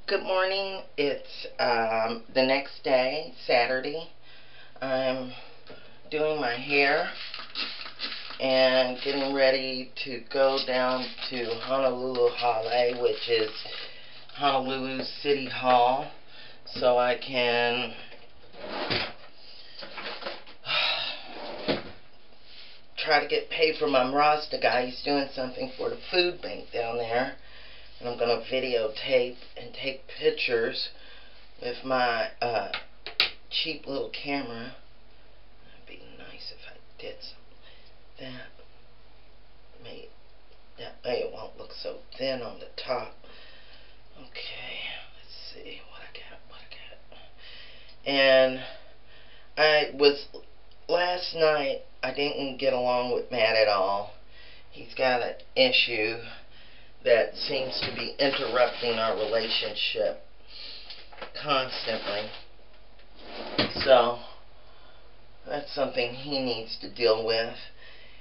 Good morning. It's the next day, Saturday. I'm doing my hair and getting ready to go down to Honolulu Hale, which is Honolulu City Hall, so I can try to get paid for my Rasta guy. He's doing something for the food bank down there. And I'm going to videotape and take pictures with my cheap little camera. It'd be nice if I did something like that. That way it won't look so thin on the top. Okay, let's see what I got. And last night I didn't get along with Matt at all. He's got an issue that seems to be interrupting our relationship constantly. So that's something he needs to deal with.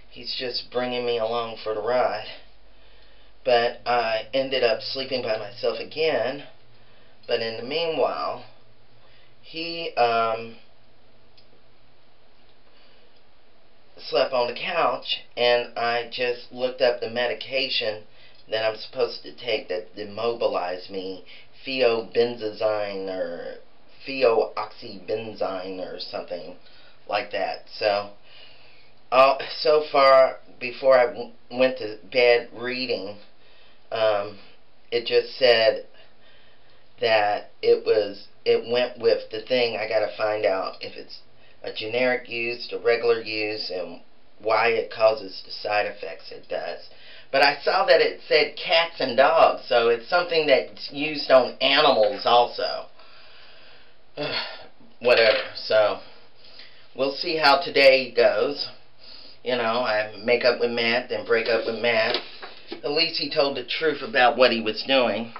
He's just bringing me along for the ride. But I ended up sleeping by myself again. But in the meanwhile, he slept on the couch, and I just looked up the medication that I'm supposed to take that demobilize me, pheobenzazyme or pheoxybenzine or something like that. So, so far, before I went to bed reading, it just said that it went with the thing. I got to find out if it's a generic use, a regular use, and why it causes the side effects it does. But I saw that it said cats and dogs, so it's something that's used on animals also. Whatever. So we'll see how today goes. You know, I make up with Matt, then break up with Matt. At least he told the truth about what he was doing,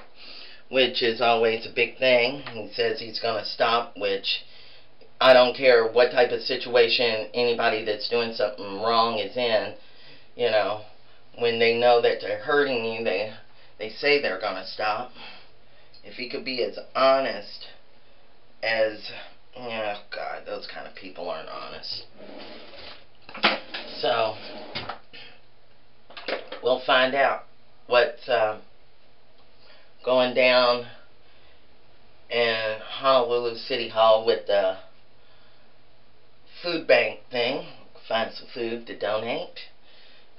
which is always a big thing. He says he's going to stop, which I don't care what type of situation anybody that's doing something wrong is in, you know. When they know that they're hurting you, they say they're going to stop. If he could be as honest as, oh God, those kind of people aren't honest. So, we'll find out what's going down in Honolulu City Hall with the food bank thing. Find some food to donate.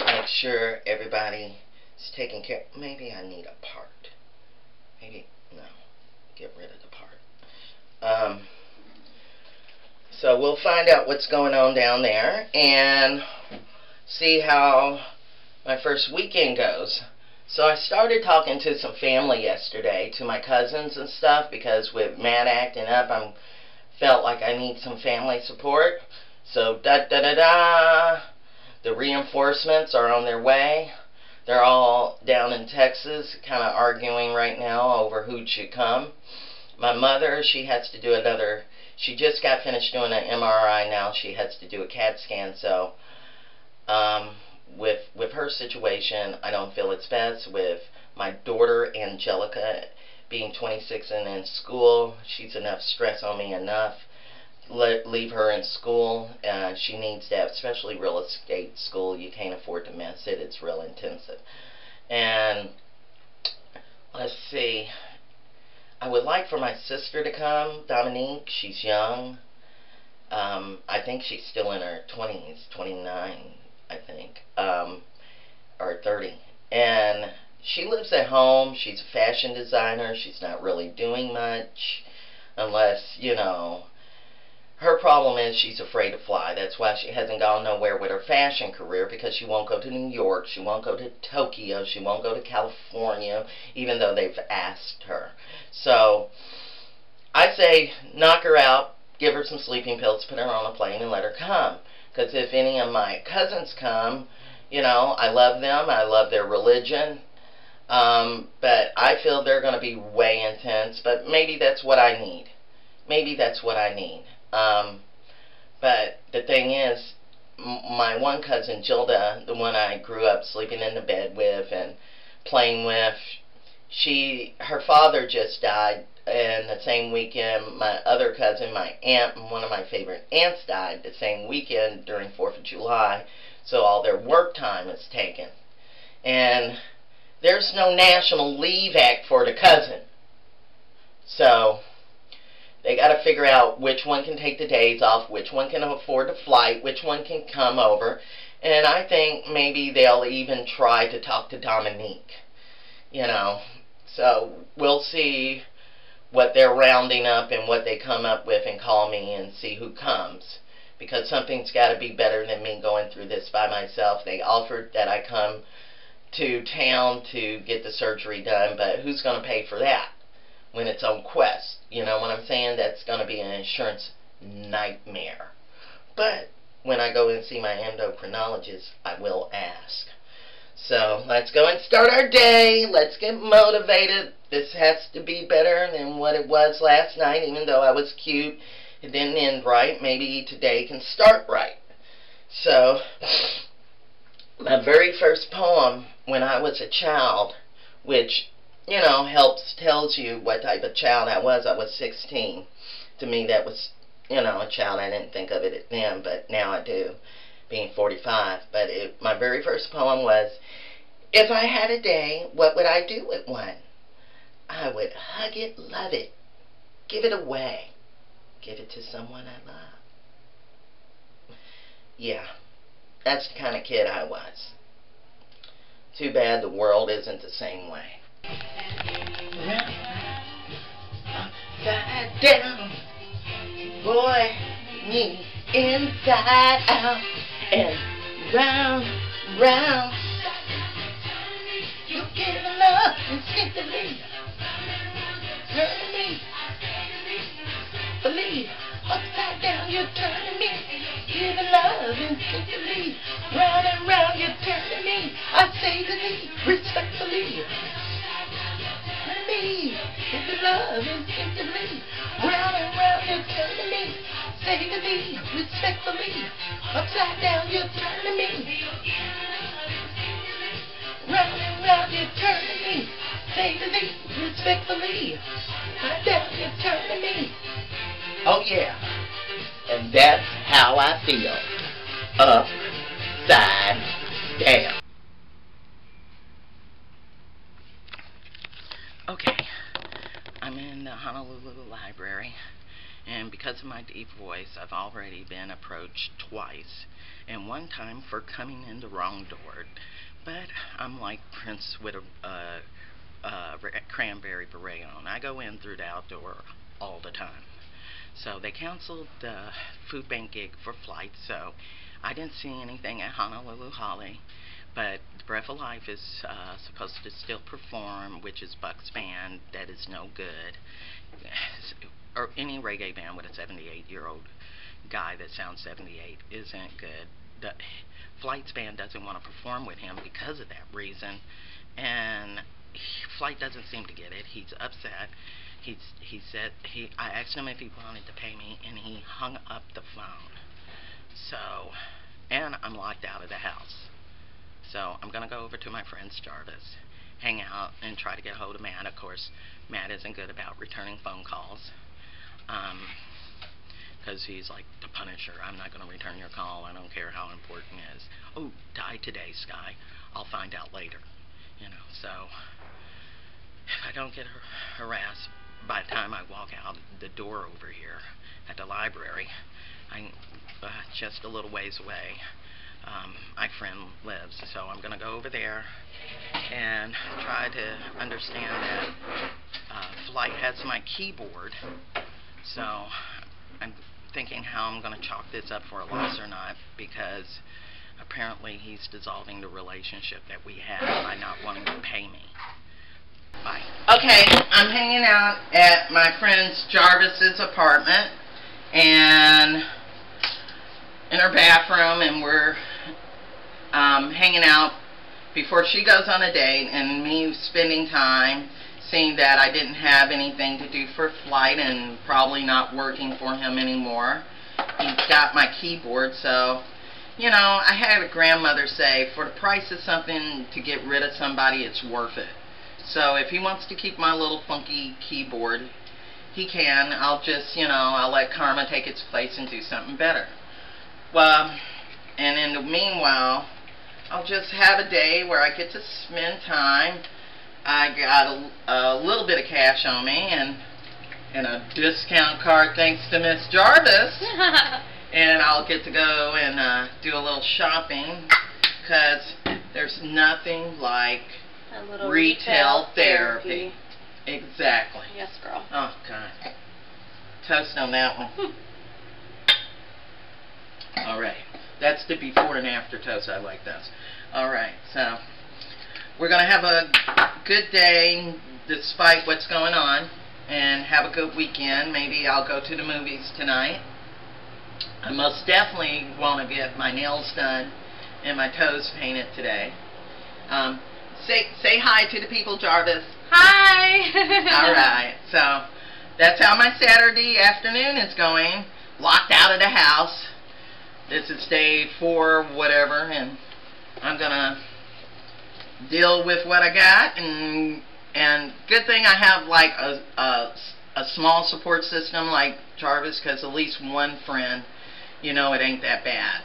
Make sure everybody is taken care of. Maybe I need a part. Maybe, no. Get rid of the part. So we'll find out what's going on down there and see how my first weekend goes. So I started talking to some family yesterday, to my cousins and stuff, because with Matt acting up, I felt like I need some family support. So the reinforcements are on their way. They're all down in Texas, kind of arguing right now over who should come. My mother, she has to do another, she just got finished doing an MRI now. She has to do a CAT scan, so with her situation, I don't feel it's best. With my daughter, Angelica, being 26 and in school, she's enough stress on me enough. Leave her in school. She needs to have, especially real estate school. You can't afford to miss it. It's real intensive. And let's see. I would like for my sister to come, Dominique. She's young. I think she's still in her 20s, 29, I think, or 30. And she lives at home. She's a fashion designer. She's not really doing much unless, you know, her problem is she's afraid to fly. That's why she hasn't gone nowhere with her fashion career, because she won't go to New York, she won't go to Tokyo, she won't go to California, even though they've asked her. So I say knock her out, give her some sleeping pills, put her on a plane, and let her come. Because if any of my cousins come, you know, I love them, I love their religion, but I feel they're going to be way intense, but maybe that's what I need. Maybe that's what I need. But the thing is, my one cousin, Gilda, the one I grew up sleeping in the bed with and playing with, her father just died, and the same weekend my other cousin, my aunt, one of my favorite aunts, died the same weekend during 4th of July, so all their work time is taken. And there's no National Leave Act for the cousin. So they got to figure out which one can take the days off, which one can afford the flight, which one can come over. And I think maybe they'll even try to talk to Dominique. You know, so we'll see what they're rounding up and what they come up with, and call me and see who comes. Because something's got to be better than me going through this by myself. They offered that I come to town to get the surgery done, but who's going to pay for that when it's on Quest? You know what I'm saying? That's going to be an insurance nightmare. But when I go and see my endocrinologist, I will ask. So let's go and start our day. Let's get motivated. This has to be better than what it was last night, even though I was cute. It didn't end right. Maybe today can start right. So my very first poem when I was a child, which, you know, tells you what type of child I was 16. To me, that was, you know, a child. I didn't think of it then, but now I do, being 45. But my very first poem was, if I had a day, what would I do with one? I would hug it, love it, give it away, give it to someone I love. Yeah, that's the kind of kid I was. Too bad the world isn't the same way. Upside down, boy, me inside out, and round, round. You give love instinctively. Turn me. Believe. Upside down, you're turning me. Giving love instinctively. Round and round, you're turning me. I say to thee, respectfully. Turn me. Giving love instinctively. Round and round, you're turning me. Say to thee, respectfully. Upside down, you're turning me. Round and round, you're turning me. Say to thee, respectfully. Upside down, you're turning me. Oh yeah, and that's how I feel. Upside down. Okay, I'm in the Honolulu Library, and because of my deep voice, I've already been approached twice, and one time for coming in the wrong door. But I'm like Prince with a cranberry beret on. I go in through the outdoor all the time. So they canceled the food bank gig for flight, so I didn't see anything at Honolulu Holly. But Breath of Life is supposed to still perform, which is Buck's band. That is no good. Or any reggae band with a 78-year-old guy that sounds 78 isn't good. The Flight's band doesn't want to perform with him because of that reason, and Flight doesn't seem to get it. He's upset. He said I asked him if he wanted to pay me, and he hung up the phone. So, and I'm locked out of the house. So I'm gonna go over to my friend's Jarvis, hang out, and try to get a hold of Matt. Of course, Matt isn't good about returning phone calls. Because he's like the Punisher. I'm not going to return your call. I don't care how important it is. Oh, die today, Skye. I'll find out later. You know, so if I don't get harassed by the time I walk out the door over here at the library, I'm just a little ways away. My friend lives, so I'm going to go over there and try to understand that Flight has my keyboard. So I'm thinking how I'm going to chalk this up for a loss or not, because apparently he's dissolving the relationship that we had by not wanting to pay me. Bye. Okay, I'm hanging out at my friend Jarvis's apartment and in her bathroom, and we're hanging out before she goes on a date, and me spending time seeing that I didn't have anything to do for Flight and probably not working for him anymore. He's got my keyboard, so, you know, I had a grandmother say, for the price of something to get rid of somebody, it's worth it. So if he wants to keep my little funky keyboard, he can. I'll just, I'll let karma take its place and do something better. Well, and in the meanwhile, I'll just have a day where I get to spend time. I got a little bit of cash on me and a discount card thanks to Miss Jarvis. And I'll get to go and do a little shopping, because there's nothing like a little retail therapy. Exactly. Yes, girl. Oh, God. Toast on that one. All right. That's the before and after toast. I like those. All right. So we're going to have a good day despite what's going on, and have a good weekend. Maybe I'll go to the movies tonight. I most definitely want to get my nails done and my toes painted today. Say hi to the people, Jarvis. Hi. All right. So that's how my Saturday afternoon is going. Locked out of the house. This is day 4, whatever, and I'm gonna deal with what I got. And good thing I have like a small support system like Jarvis, because at least one friend, it ain't that bad.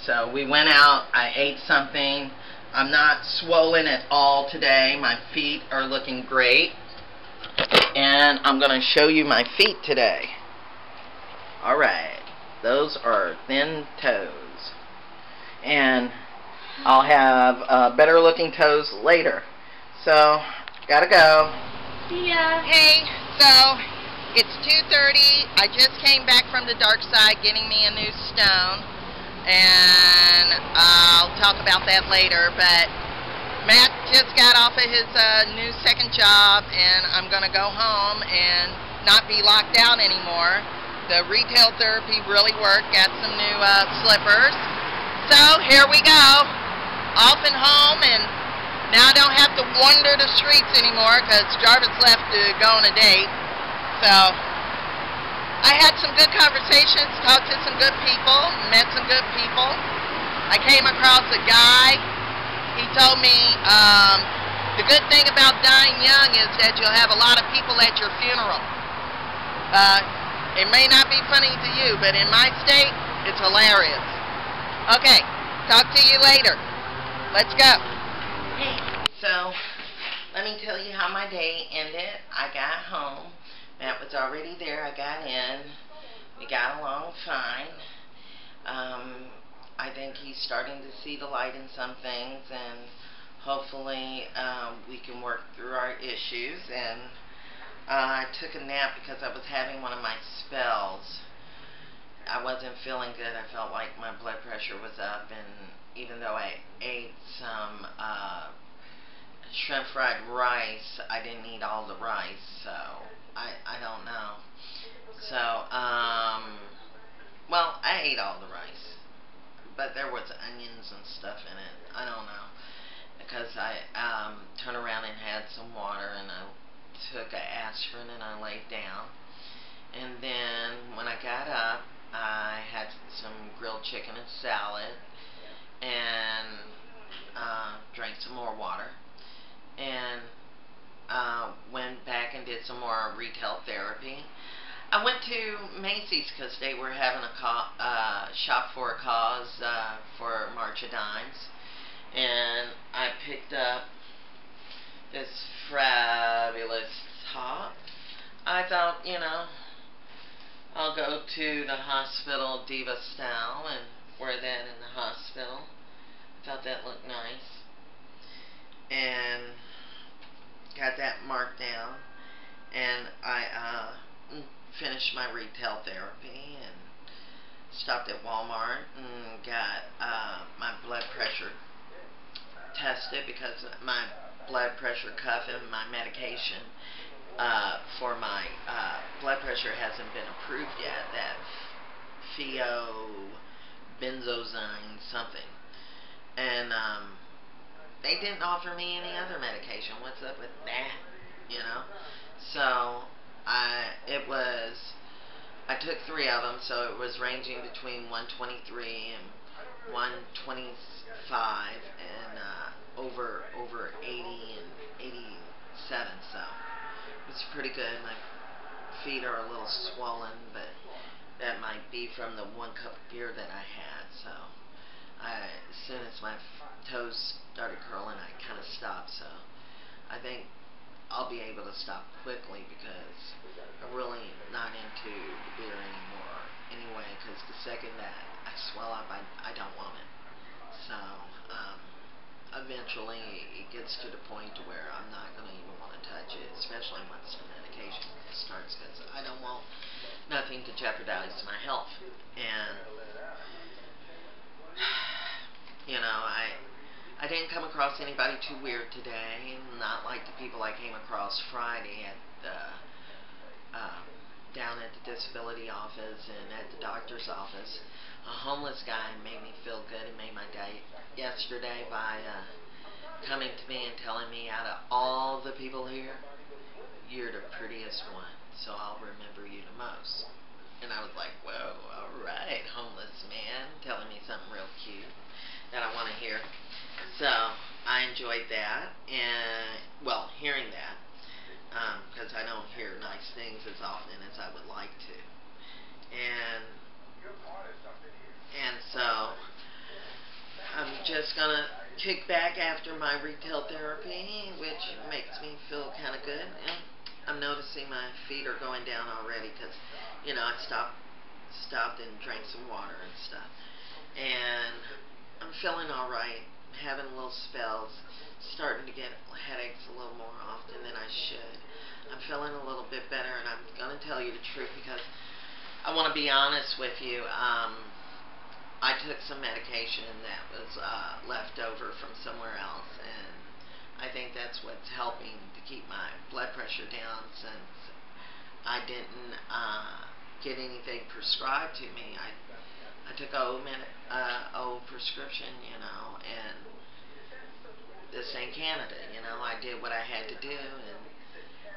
So we went out. I ate something. I'm not swollen at all today. My feet are looking great. And I'm going to show you my feet today. Alright. Those are thin toes. And I'll have better looking toes later. So, gotta go. See ya. Hey, so it's 2:30. I just came back from the dark side getting me a new stone. And I'll talk about that later, but Matt just got off of his new second job, and I'm going to go home and not be locked out anymore. The retail therapy really worked. Got some new slippers. So here we go. Off and home, and now I don't have to wander the streets anymore because Jarvis left to go on a date. So I had some good conversations, talked to some good people, met some good people. I came across a guy. He told me the good thing about dying young is that you'll have a lot of people at your funeral. It may not be funny to you, but in my state, it's hilarious. Okay, talk to you later. Let's go. Hey, so let me tell you how my day ended. I got home. Matt was already there. I got in. We got along fine. I think he's starting to see the light in some things, and hopefully we can work through our issues. And I took a nap because I was having one of my spells. I wasn't feeling good. I felt like my blood pressure was up, and even though I ate some shrimp fried rice, I didn't eat all the rice, so I don't know. So, well, I ate all the rice, but there was onions and stuff in it. I don't know, because I turned around and had some water, and I took an aspirin and I laid down. And then when I got up, I had some grilled chicken and salad, and drank some more water, and went back and did some more retail therapy. I went to Macy's because they were having a shop for a cause for March of Dimes, and I picked up this fabulous top. I thought, I'll go to the hospital diva style and wear that in the hospital. I thought that looked nice, and got that marked down, and I finished my retail therapy and stopped at Walmart and got my blood pressure tested, because my blood pressure cuff and my medication for my blood pressure hasn't been approved yet, that Pheochromocytoma something, and they didn't offer me any other medication. What's up with that? So I took 3 of them, so it was ranging between 123 and 125, and over 80 and 87 pretty good. My feet are a little swollen, but that might be from the 1 cup of beer that I had. So as soon as my toes started curling, I kind of stopped. So I think I'll be able to stop quickly because I'm really not into the beer anymore anyway, because the second that I swell up, I don't want it. So eventually it gets to the point to where I'm not going to even want to touch it, especially once the medication starts, because I don't want nothing to jeopardize my health. And you know, I didn't come across anybody too weird today, not like the people I came across Friday at the down at the disability office and at the doctor's office. A homeless guy made me feel good and made my day yesterday by coming to me and telling me, out of all the people here, you're the prettiest one, so I'll remember you the most. And I was like, whoa, alright, homeless man, telling me something real cute that I want to hear. So I enjoyed that, and well, hearing that, because I don't hear nice things as often as I would like to. And so I'm just gonna kick back after my retail therapy, which makes me feel kind of good. And I'm noticing my feet are going down already because, you know, I stopped and drank some water and stuff. And I'm feeling all right, having little spells, starting to get headaches a little more often than I should. I'm feeling a little bit better, and I'm going to tell you the truth because I want to be honest with you. I took some medication that was left over from somewhere else, and I think that's what's helping to keep my blood pressure down, since I didn't get anything prescribed to me. I took old prescription, you know, and this ain't Canada, you know. I did what I had to do, and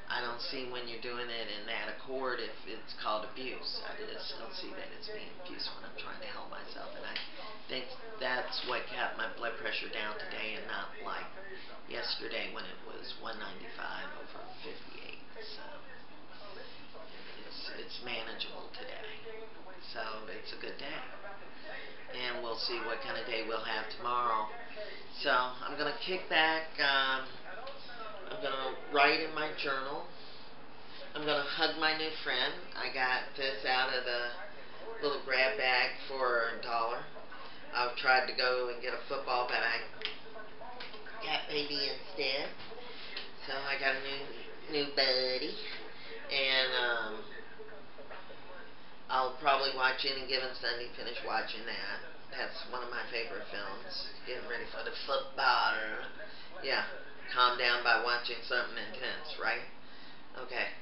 I don't see when you're doing it in that accord if it's called abuse. I just don't see that as being abuse when I'm trying to help myself, and I think that's what kept my blood pressure down today, and not like yesterday when it was 195 over 58. So it's manageable today. So it's a good day. And we'll see what kind of day we'll have tomorrow. So I'm going to kick back. I'm going to write in my journal. I'm going to hug my new friend. I got this out of the little grab bag for $1. I've tried to go and get a football, but I got baby instead. So I got a new buddy. And I'll probably watch Any Given Sunday, finish watching that. That's one of my favorite films. Getting ready for the football. Yeah, calm down by watching something intense, right? Okay.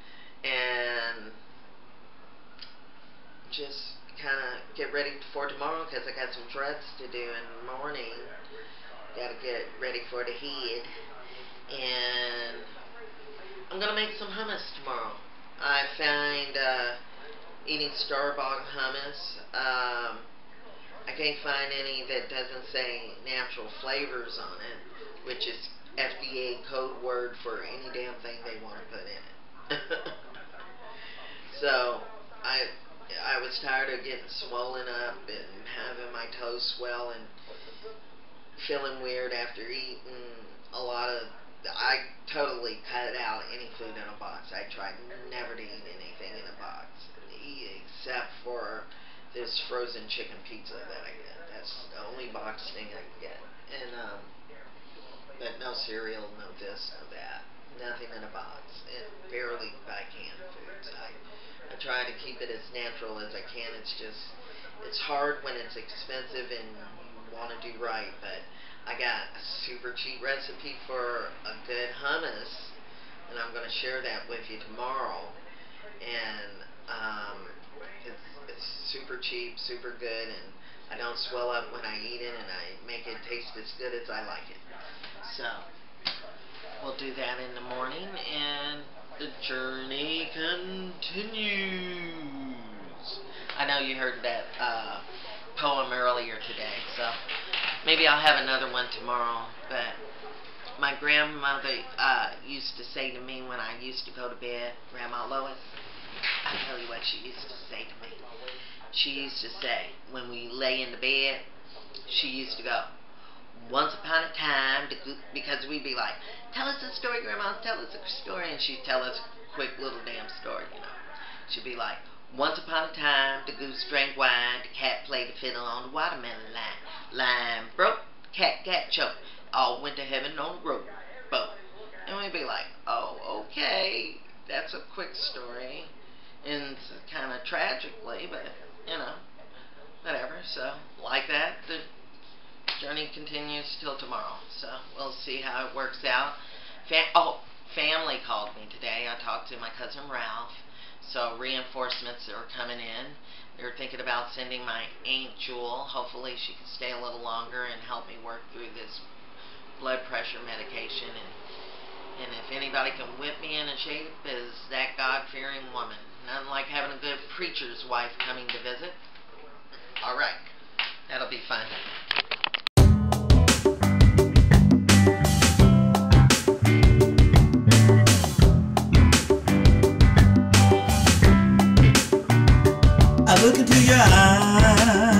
And just kind of get ready for tomorrow, because I got some dreads to do in the morning. Got to get ready for the head. And I'm going to make some hummus tomorrow. I find eating store-bought hummus, I can't find any that doesn't say natural flavors on it, which is FDA code word for any damn thing they want to put in it. So I was tired of getting swollen up and having my toes swell and feeling weird after eating a lot of. I totally cut out any food in a box. I tried never to eat anything in a box, except for this frozen chicken pizza that I get. That's the only box thing I can get. And but no cereal, no this, no that, nothing in a box, and barely buy canned foods. I try to keep it as natural as I can. It's hard when it's expensive and you want to do right, but I got a super cheap recipe for a good hummus, and I'm going to share that with you tomorrow. And it's super cheap, super good, and I don't swell up when I eat it, and I make it taste as good as I like it. So we'll do that in the morning, and the journey continues. I know you heard that poem earlier today, so maybe I'll have another one tomorrow, but my grandmother used to say to me when I used to go to bed, Grandma Lois, I tell you what she used to say to me. She used to say, when we lay in the bed, she used to go, once upon a time, because we'd be like, tell us a story, Grandma, tell us a story, and she'd tell us a quick little damn story, you know. She'd be like, once upon a time, the goose drank wine, the cat played the fiddle on the watermelon line. Line broke, cat got choked, all went to heaven on a rope boat. And we'd be like, oh, okay, that's a quick story, and it's kind of tragically, but, you know, whatever. So, like that, the journey continues till tomorrow, so we'll see how it works out. Family called me today. I talked to my cousin Ralph, so reinforcements are coming in. They're thinking about sending my Aunt Jewel. Hopefully she can stay a little longer and help me work through this blood pressure medication, and if anybody can whip me into shape is that God-fearing woman. Nothing like having a good preacher's wife coming to visit. Alright, that'll be fun. I look into your eyes.